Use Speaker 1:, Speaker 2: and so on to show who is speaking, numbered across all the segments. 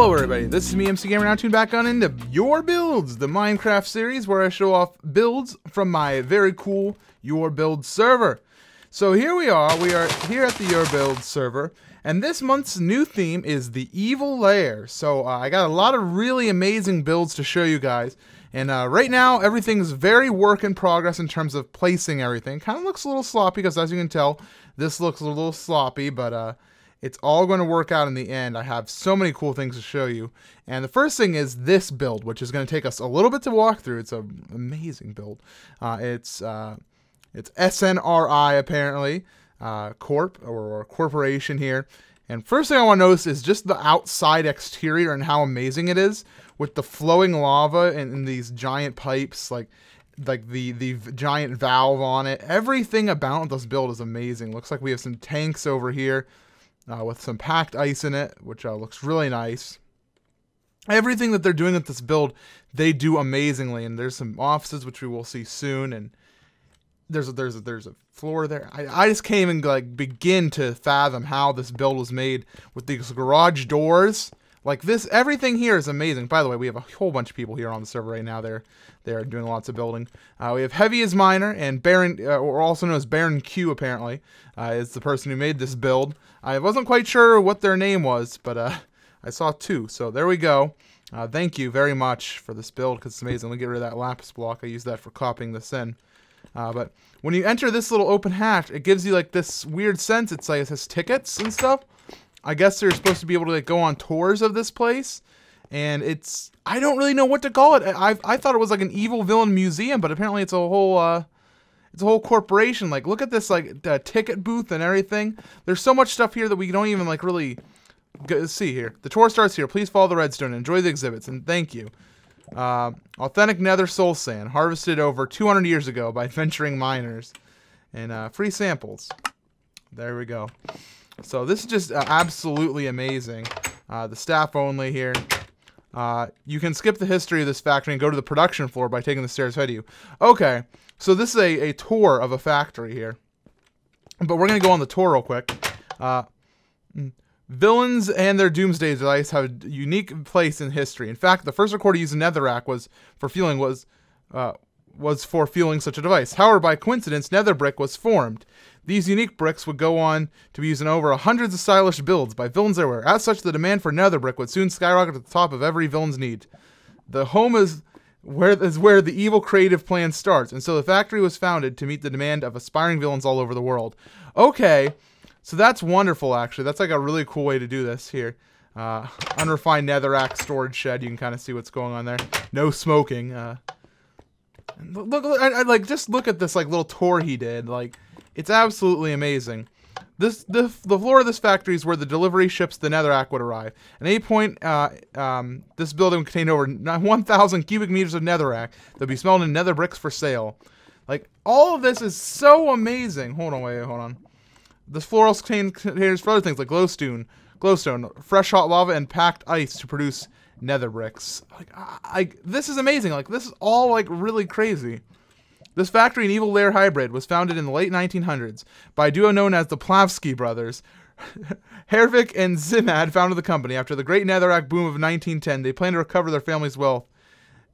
Speaker 1: Hello everybody, this is me, MC Gamer, now tuned back on into Your Builds, the Minecraft series where I show off builds from my very cool Your Builds server. So here we are here at the Your Builds server, and this month's new theme is the Evil Lair. So I got a lot of really amazing builds to show you guys, and right now everything's very work in progress in terms of placing everything. Kind of looks a little sloppy because, as you can tell, this looks a little sloppy, but it's all going to work out in the end. I have so many cool things to show you. And the first thing is this build, which is going to take us a little bit to walk through. It's an amazing build. It's SNRI, apparently, Corp, or corporation here. And first thing I want to notice is just the outside exterior and how amazing it is with the flowing lava and these giant pipes, like the giant valve on it. Everything about this build is amazing. Looks like we have some tanks over here. With some packed ice in it, which looks really nice. Everything that they're doing with this build, they do amazingly. And there's some offices, which we will see soon. And there's a floor there. I just can't even begin to fathom how this build was made with these garage doors. Like this, everything here is amazing. By the way, we have a whole bunch of people here on the server right now. They're doing lots of building. We have Heavy as Miner, and Baron, or also known as Baron Q, apparently, is the person who made this build. I wasn't quite sure what their name was, but I saw two. So there we go. Thank you very much for this build, because it's amazing. Let me get rid of that lapis block. I use that for copying this in. But when you enter this little open hatch, it gives you like this weird sense. It's like it has tickets and stuff. I guess you're supposed to be able to go on tours of this place, and I don't really know what to call it. I thought it was like an evil villain museum, but apparently it's a whole corporation. Like, look at this, like, ticket booth and everything. There's so much stuff here that we don't even like really see here. The tour starts here. Please follow the redstone and enjoy the exhibits, and thank you. Authentic Nether soul sand, harvested over 200 years ago by venturing miners, and free samples. There we go. So this is just absolutely amazing. The staff only here. You can skip the history of this factory and go to the production floor by taking the stairs ahead of you. Okay, so this is a tour of a factory here. But we're going to go on the tour real quick. Villains and their doomsday device have a unique place in history. In fact, the first recorded use of netherrack was for fueling such a device. However, by coincidence, nether brick was formed. These unique bricks would go on to be used in over hundreds of stylish builds by villains everywhere. As such, the demand for nether brick would soon skyrocket to the top of every villain's need. The home is where the evil creative plan starts, and so the factory was founded to meet the demand of aspiring villains all over the world. Okay, so that's wonderful, actually. That's like a really cool way to do this here. Unrefined netherrack storage shed. You can kind of see what's going on there. No smoking. Look, just look at this like little tour he did. Like, it's absolutely amazing. The floor of this factory is where the delivery ships the netherrack would arrive. At any point, this building would contain over 1,000 cubic meters of netherrack that would be smelted in nether bricks for sale. Like, all of this is so amazing. Hold on. This floor also contains containers for other things like glowstone, fresh hot lava, and packed ice to produce nether bricks. Like, this is amazing. Like, this is all like really crazy. This factory, an Evil Lair hybrid, was founded in the late 1900s by a duo known as the Plavsky brothers. Hervik and Zimad founded the company. After the great netherrack boom of 1910, they planned to recover their family's wealth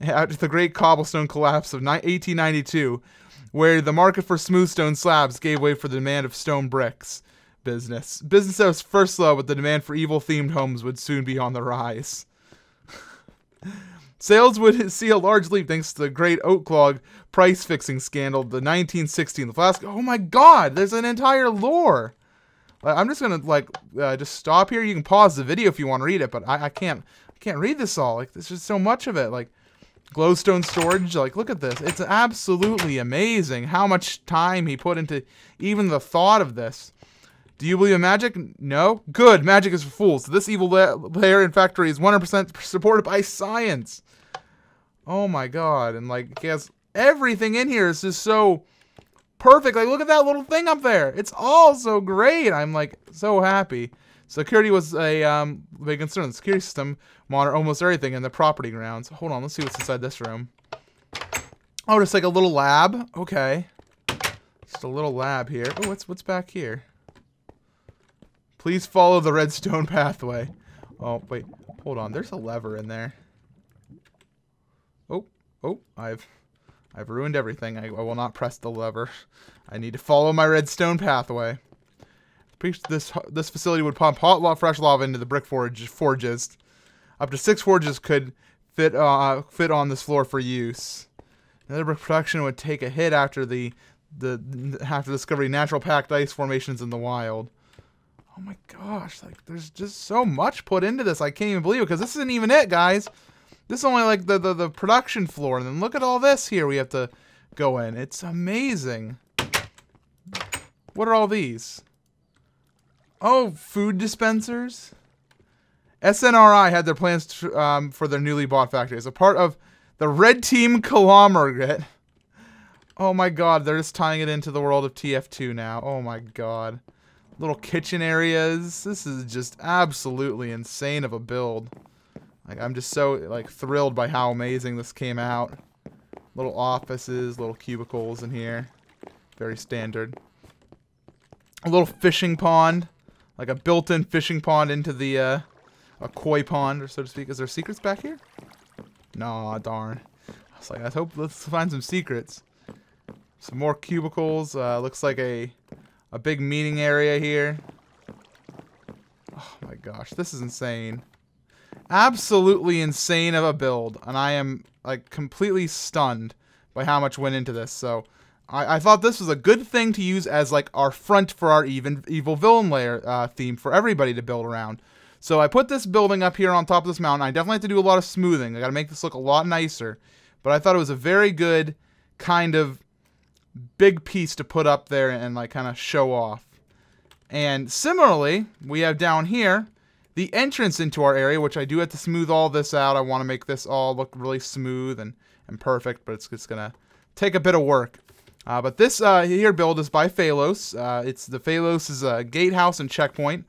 Speaker 1: after the great cobblestone collapse of 1892, where the market for smooth stone slabs gave way for the demand of stone bricks. Business that was first slow, but the demand for evil-themed homes would soon be on the rise. Sales would see a large leap thanks to the great oat clog price-fixing scandal of the 1916. The flask. Oh my God! There's an entire lore. I'm just gonna just stop here. You can pause the video if you want to read it, but I can't read this all. Like, there's just so much of it. Like, glowstone storage. Like, look at this. It's absolutely amazing how much time he put into even the thought of this. Do you believe in magic? No? Good. Magic is for fools. This evil lair and factory is 100% supported by science. Oh my God. And like, guess everything in here is just so perfect. Like, look at that little thing up there. It's all so great. I'm like so happy. Security was a big concern. The security system monitor almost everything in the property grounds. Hold on. Let's see what's inside this room. Oh, just like a little lab. Okay. Just a little lab here. Oh, what's back here? Please follow the redstone pathway. Oh, wait. Hold on. There's a lever in there. Oh. Oh. I've ruined everything. I will not press the lever. I need to follow my redstone pathway. This facility would pump fresh lava into the brick forges. Up to 6 forges could fit on this floor for use. Nether brick production would take a hit after after discovering natural packed ice formations in the wild. Oh my gosh, like there's just so much put into this. I can't even believe it, because this isn't even it, guys. This is only like the production floor, and then look at all this here we have to go in. It's amazing. What are all these? Oh, food dispensers. SNRI had their plans for their newly bought factory as a part of the Red Team conglomerate. Oh my god, they're just tying it into the world of TF2 now. Oh my god. Little kitchen areas. This is just absolutely insane of a build. Like, I'm just so like thrilled by how amazing this came out. Little offices, little cubicles in here. Very standard. A little fishing pond. Like a built-in fishing pond into the a koi pond, or so to speak. Is there secrets back here? No, darn. I was like, let's find some secrets. Some more cubicles. Looks like a big meeting area here. Oh my gosh, this is insane. Absolutely insane of a build, and I am like completely stunned by how much went into this. So I thought this was a good thing to use as like our front for our evil villain lair theme for everybody to build around. So I put this building up here on top of this mountain. I definitely have to do a lot of smoothing. I got to make this look a lot nicer. But I thought it was a very good kind of big piece to put up there and like kind of show off. And similarly, we have down here the entrance into our area, which I do have to smooth all this out. I want to make this all look really smooth and perfect, but it's going to take a bit of work. But this here build is by Phalos. The Phalos is a gatehouse and checkpoint.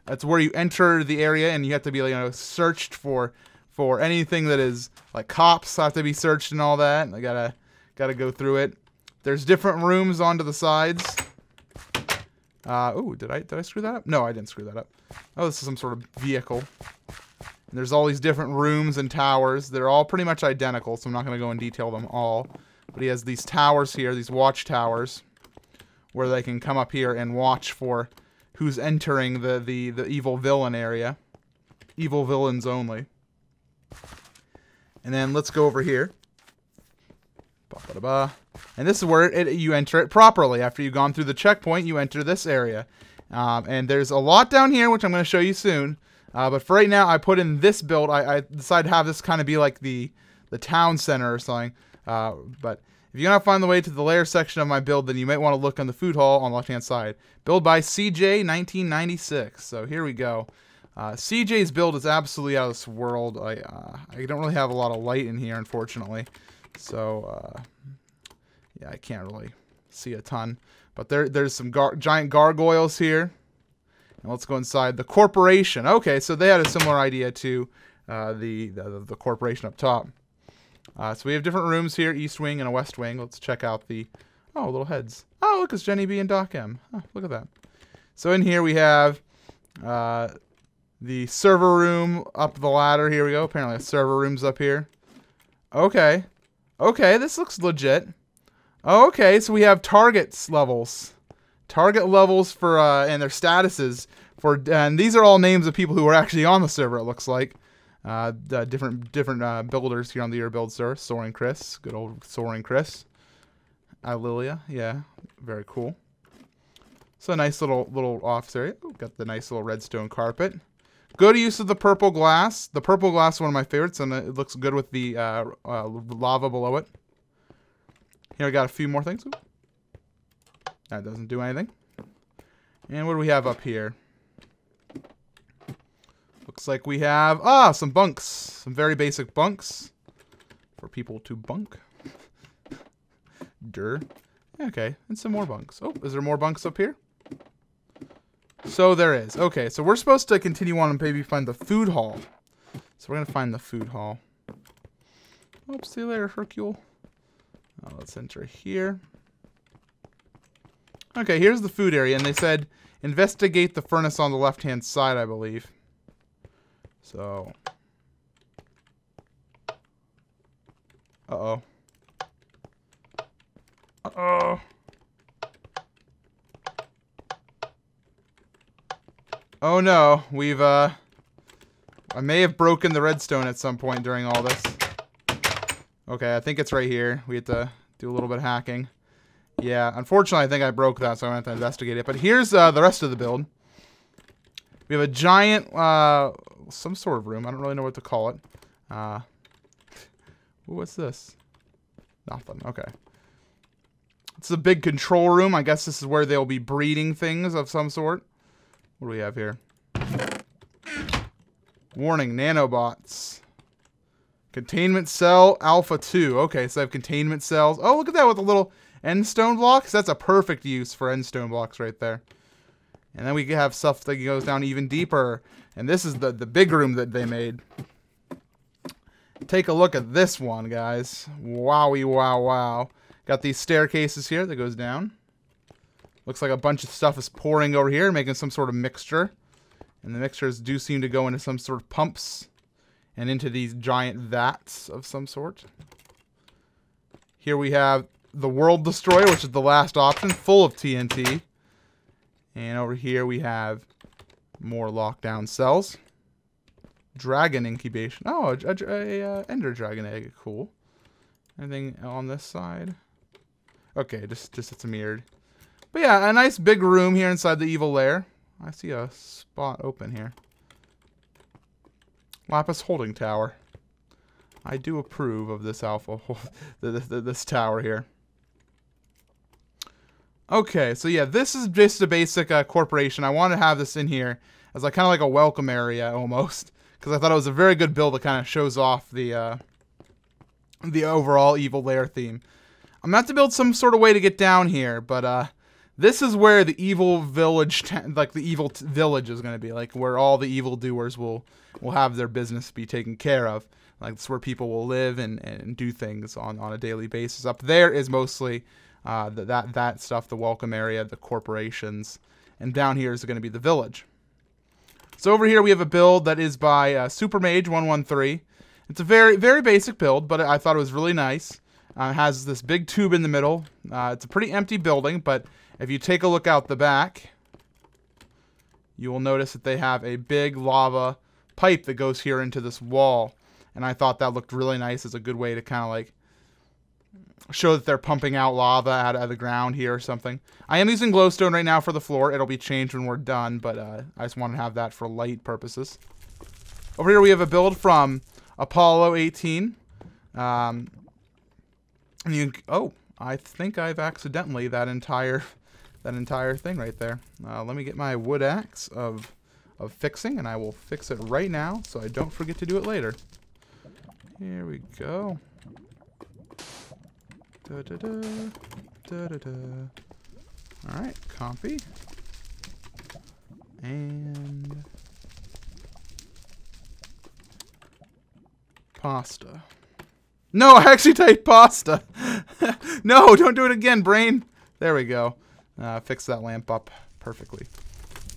Speaker 1: That's where you enter the area, and you have to be, searched for anything that is like cops have to be searched and all that. I gotta go through it. There's different rooms onto the sides. Oh, did I screw that up? No, I didn't screw that up. Oh, this is some sort of vehicle. And there's all these different rooms and towers. They're all pretty much identical, so I'm not gonna go and detail them all. But he has these towers here, these watch towers, where they can come up here and watch for who's entering the evil villain area. Evil villains only. And then let's go over here. Ba-ba-da-ba. And this is where you enter it properly. After you've gone through the checkpoint, you enter this area. And there's a lot down here, which I'm going to show you soon. But for right now, I put in this build. I decided to have this kind of be like the town center or something. But if you cannot find the way to the lair section of my build, then you might want to look on the food hall on the left-hand side. Build by CJ 1996. So here we go. CJ's build is absolutely out of this world. I don't really have a lot of light in here, unfortunately. So, yeah, I can't really see a ton. But there's some giant gargoyles here. And let's go inside. The corporation. Okay, so they had a similar idea to the corporation up top. So we have different rooms here, East Wing and a West Wing. Let's check out the... Oh, little heads. Oh, look, it's Jenny B and Doc M. Oh, look at that. So in here we have the server room up the ladder. Here we go. Apparently a server room's up here. Okay. Okay, this looks legit. Okay, so we have targets levels. Target levels for, and their statuses. And these are all names of people who are actually on the server, it looks like. Different builders here on the Build server. Soaring Chris, good old Soaring Chris. Lilia, yeah, very cool. So a nice little office area. Ooh, got the nice little redstone carpet. Good use of the purple glass. The purple glass is one of my favorites, and it looks good with the lava below it. Here I got a few more things. Ooh. That doesn't do anything. And what do we have up here? Looks like we have, some bunks. Some very basic bunks for people to bunk. Durr. Okay, and some more bunks. Oh, is there more bunks up here? So there is. Okay, so we're supposed to continue on and maybe find the food hall. So we're going to find the food hall. Oh, see you later, Hercule. Let's enter here. Okay, here's the food area, and they said investigate the furnace on the left-hand side, I believe. So, uh-oh. Uh-oh. Oh no, I may have broken the redstone at some point during all this. Okay, I think it's right here. We have to do a little bit of hacking. Yeah, unfortunately I think I broke that, so I'm going to have to investigate it. But here's the rest of the build. We have a giant, some sort of room. I don't really know what to call it. What's this? Nothing. Okay. It's a big control room. I guess this is where they'll be breeding things of some sort. What do we have here? Warning, nanobots. Containment cell alpha 2. Okay, so I have containment cells. Oh, look at that with the little end stone blocks. That's a perfect use for end stone blocks right there. And then we have stuff that goes down even deeper. And this is the big room that they made. Take a look at this one, guys. Wowie, wow, wow. Got these staircases here that goes down. Looks like a bunch of stuff is pouring over here, making some sort of mixture. And the mixtures do seem to go into some sort of pumps. And into these giant vats of some sort. Here we have the World Destroyer, which is the last option, full of TNT. And over here we have more lockdown cells. Dragon incubation. Oh, a ender dragon egg. Cool. Anything on this side? Okay, just it's mirrored. But yeah, a nice big room here inside the evil lair. I see a spot open here. Lapis holding tower. I do approve of this alpha, this tower here. Okay, so yeah, this is just a basic corporation. I want to have this in here as like kind of like a welcome area almost, because I thought it was a very good build that kind of shows off the overall evil lair theme. I'm gonna have to build some sort of way to get down here, but this is where the evil village, like the evil village, is gonna be, like where all the evil doers will have their business be taken care of. Like it's where people will live and do things on a daily basis. Up there is mostly that stuff, the welcome area, the corporations, and down here is going to be the village. So over here we have a build that is by Super Mage 113. It's a very, very basic build, but I thought it was really nice. It has this big tube in the middle. It's a pretty empty building, but if you take a look out the back, you will notice that they have a big lava pipe that goes here into this wall. And I thought that looked really nice as a good way to kind of like show that they're pumping out lava out of the ground here or something. I am using glowstone right now for the floor. It'll be changed when we're done, but I just want to have that for light purposes. Over here we have a build from Apollo 18. Oh, I think I've accidentally that entire thing right there. Let me get my wood axe of fixing, and I will fix it right now so I don't forget to do it later. Here we go. Da, da, da, da, da, da. Alright, copy. And pasta. No, I actually typed pasta. No, don't do it again, brain. There we go. Fix that lamp up perfectly.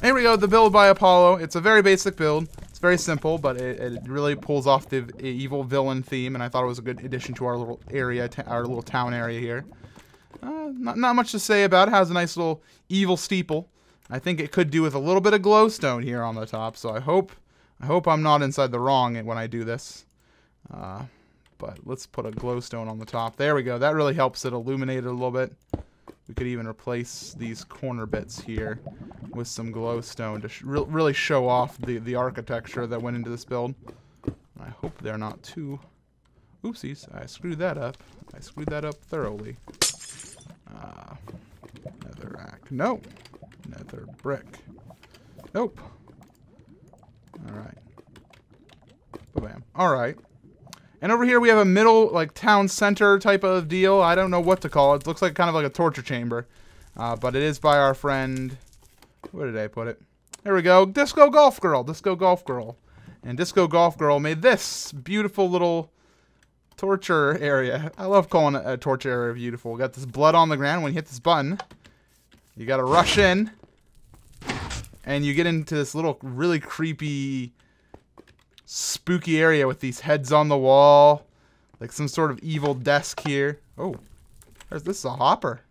Speaker 1: Here we go, the build by Apollo. It's a very basic build. It's very simple, but it really pulls off the evil villain theme, and I thought it was a good addition to our little area, our little town area here. Not much to say about it. It has a nice little evil steeple. I think it could do with a little bit of glowstone here on the top, so I hope I'm not inside the wrong when I do this. But let's put a glowstone on the top. There we go. That really helps it illuminate it a little bit. We could even replace these corner bits here with some glowstone to really show off the architecture that went into this build. I hope they're not too... Oopsies, I screwed that up. I screwed that up thoroughly. Nether rack. No. Nether brick. Nope. Alright. Ba-bam. Alright. And over here we have a middle, like, town center type of deal. I don't know what to call it. It looks like kind of like a torture chamber. But it is by our friend... Where did I put it? There we go. Disco Golf Girl. Disco Golf Girl. And Disco Golf Girl made this beautiful little torture area. I love calling it a torture area beautiful. We got this blood on the ground. When you hit this button, you got to rush in. And you get into this little really creepy spooky area with these heads on the wall. Like some sort of evil desk here. Oh, this is a hopper.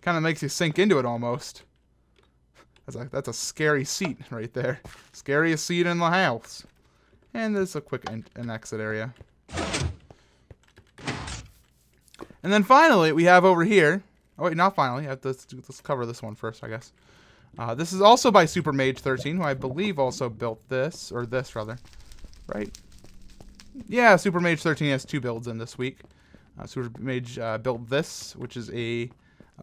Speaker 1: Kind of makes you sink into it almost. That's a scary seat right there. Scariest seat in the house. And there's a quick an exit area. And then finally, we have over here. Oh wait, not finally. Let's cover this one first, I guess. This is also by Super Mage 13, who I believe also built this, or this rather, right? Yeah, Super Mage 13 has 2 builds in this week. Super Mage built this, which is a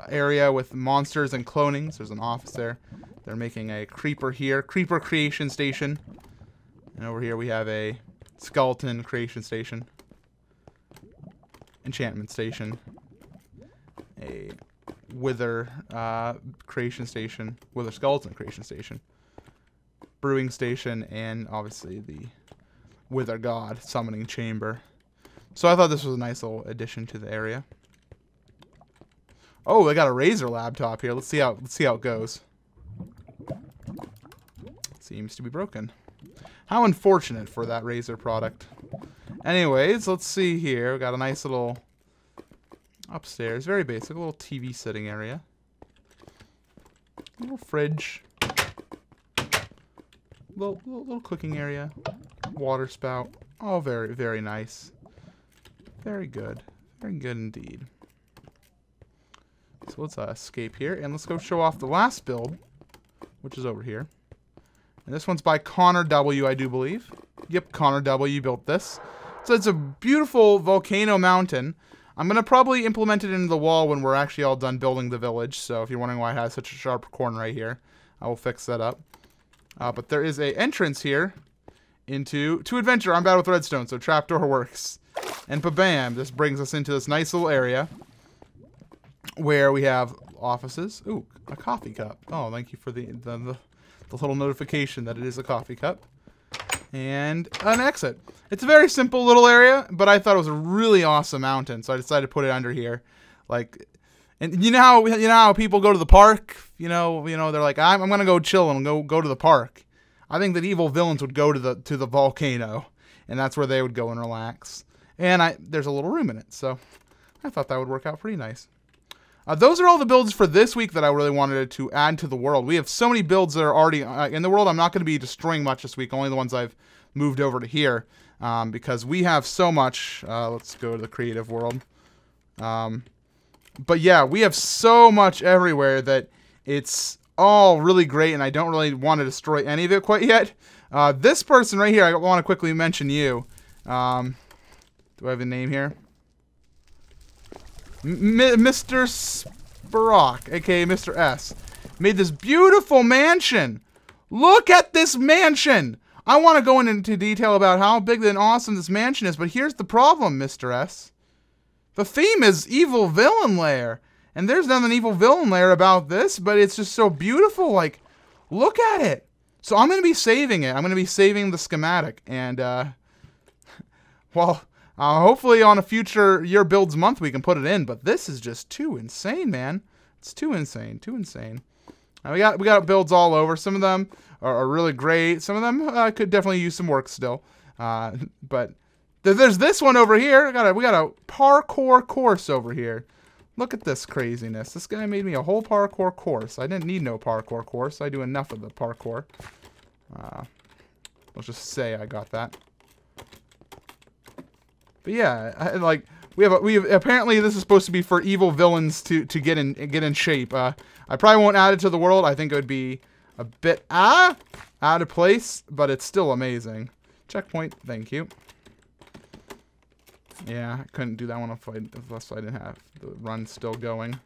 Speaker 1: area with monsters and clonings. There's an office there. They're making a creeper here, creeper creation station, and over here we have a skeleton creation station, enchantment station, a wither creation station, wither skeleton creation station, brewing station, and obviously the wither god summoning chamber. So I thought this was a nice little addition to the area. Oh, they got a Razer laptop here. Let's see how it goes. Seems to be broken. How unfortunate for that Razer product. Anyways, let's see here. We got a nice little upstairs, very basic, a little TV sitting area. A little fridge. Little cooking area. Water spout. Oh, very, very nice. Very good. Very good indeed. So let's escape here, and let's go show off the last build, which is over here. And this one's by Connor W, I do believe. Yep, Connor W built this. So it's a beautiful volcano mountain. I'm going to probably implement it into the wall when we're actually all done building the village. So if you're wondering why it has such a sharp corner right here, I will fix that up. But there is a entrance here into To Adventure on Battle with Redstone. So trapdoor works. And ba-bam, this brings us into this nice little area where we have offices. Ooh, a coffee cup. Oh, thank you for the little notification that it is a coffee cup. And an exit. It's a very simple little area, but I thought it was a really awesome mountain, so I decided to put it under here. Like, and you know how people go to the park. You know, they're like, I'm gonna go chill and go to the park. I think that evil villains would go to the volcano, and that's where they would go and relax. And there's a little room in it, so I thought that would work out pretty nice. Those are all the builds for this week that I really wanted to add to the world. We have so many builds that are already in the world. I'm not going to be destroying much this week, only the ones I've moved over to here, because we have so much. Let's go to the creative world. But yeah, we have so much everywhere that it's all really great, and I don't really want to destroy any of it quite yet. This person right here, I want to quickly mention you. Do I have a name here? Mr. Sprock, aka Mr. S, made this beautiful mansion. Look at this mansion. I want to go into detail about how big and awesome this mansion is, but here's the problem, Mr. S. The theme is Evil Villain Lair, and there's nothing Evil Villain Lair about this, but it's just so beautiful. Like, look at it. So I'm going to be saving it. I'm going to be saving the schematic, and well, hopefully on a future Year Builds month we can put it in, but this is just too insane, man. It's too insane, too insane. We got builds all over. Some of them are really great. Some of them could definitely use some work still. But there's this one over here. We got a parkour course over here. Look at this craziness. This guy made me a whole parkour course. I didn't need no parkour course. I do enough of the parkour. Let's just say I got that. But yeah, like we have apparently this is supposed to be for evil villains to get in shape. I probably won't add it to the world. I think it would be a bit out of place, but it's still amazing. Checkpoint, thank you. Yeah, I couldn't do that one unless I didn't have the run still going.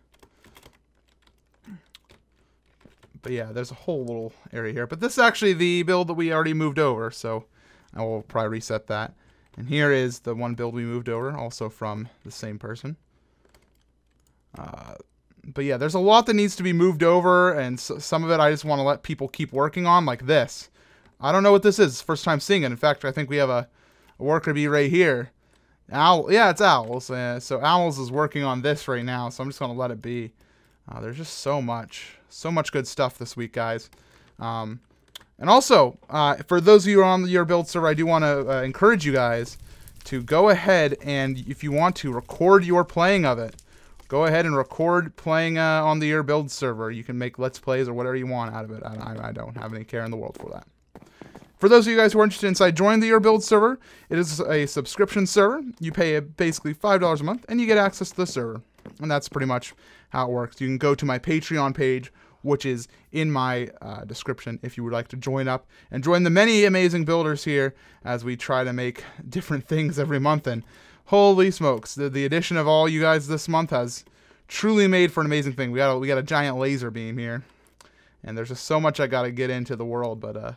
Speaker 1: But yeah, there's a whole little area here. But this is actually the build that we already moved over, so I will probably reset that. And here is the one build we moved over, also from the same person. But yeah, there's a lot that needs to be moved over, and some of it I just want to let people keep working on, like this. I don't know what this is. It's the first time seeing it. In fact, I think we have a worker bee right here. Owl. Yeah, it's Owls. So Owls is working on this right now, so I'm just going to let it be. There's just so much good stuff this week, guys. And also, for those of you who are on your build server, I do want to encourage you guys to go ahead and, if you want to, record your playing of it. Go ahead and record playing on the Your Build server. You can make Let's Plays or whatever you want out of it. I don't have any care in the world for that. For those of you guys who are interested inside, join the Your Build server. It is a subscription server. You pay basically $5 a month, and you get access to the server. And that's pretty much how it works. You can go to my Patreon page, which is in my description, if you would like to join up and join the many amazing builders here as we try to make different things every month. And holy smokes, the addition of all you guys this month has truly made for an amazing thing. We got a giant laser beam here, and there's just so much I got to get into the world, but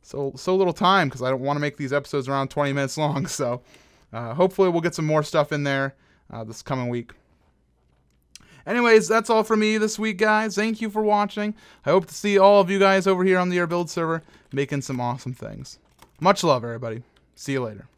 Speaker 1: so little time because I don't want to make these episodes around 20 minutes long. So hopefully we'll get some more stuff in there this coming week. Anyways, that's all from me this week, guys. Thank you for watching. I hope to see all of you guys over here on the Your Build server making some awesome things. Much love, everybody. See you later.